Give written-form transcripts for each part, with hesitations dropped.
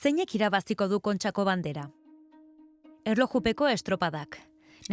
Zeinek irabaziko du Kontxako bandera? Erlojupeko estropadak.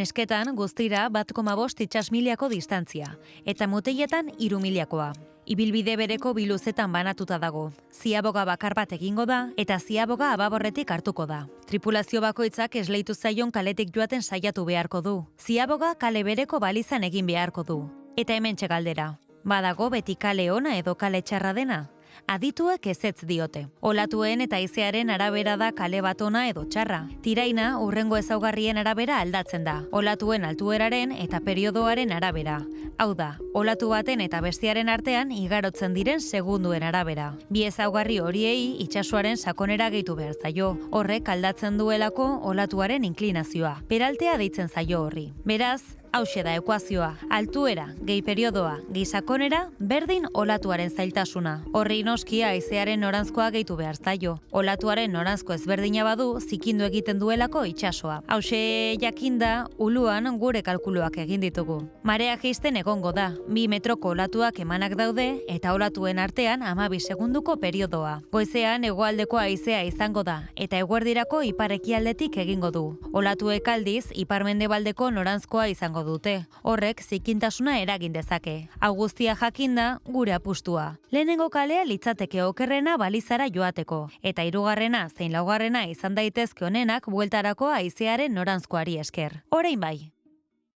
Nesketan guztira 1,5 itsasmilako distantzia, eta muteietan 3.000-koa. Ibilbide bereko biluzetan banatuta dago. Ziaboga bakar bat egingo da, eta ziaboga ababorretik hartuko da. Tripulazio bakoitzak esleitu zaion kaletik joaten saiatu beharko du. Ziaboga kale bereko balizan egin beharko du. Eta hementxe galdera. Badago beti kale ona edo kale txarra dena? Adituek ezetz diote. Olatuen eta haizearen arabera da kale bat ona edo txarra. Tiraina hurrengo ezaugarrien arabera aldatzen da. Olatuen altueraren eta periodoaren arabera. Hau da, olatu baten eta bestiaren artean igarotzen diren segunduen arabera. Bi ezaugarri horiei itsasoaren sakonera gehitu behar zaio. Horrek aldatzen duelako olatuaren inklinazioa. Peraltea deitzen zaio horri. Beraz, hauxe da ekuazioa, altuera, gehi periodoa, gehi sakonera, berdin olatuaren zailtasuna. Horri noski haizearen noranzkoa gehitu behar zaio. Olatuaren noranzko ezberdina badu, zikindu egiten duelako itsasoa. Hauxe jakinda, uluan gure kalkuluak egin ditugu. Marea jaisten egongo da, 2 metroko olatuak emanak daude, eta olatuen artean 12 segunduko periodoa. Goizean hegoaldeko haizea izango da, eta eguerdirako ipar-ekialdetik egingo du. Olatuek aldiz, ipar-mendebaldeko noranzkoa izango dute. Horrek zikintasuna eragin dezake. Hau guztia jakinda gure apustua. Lehenengo kalea litzateke okerrena balizara joateko, eta 3. zein 4. izan daitezke honenak bueltarako haizearen noranzkoari esker. Orain bai.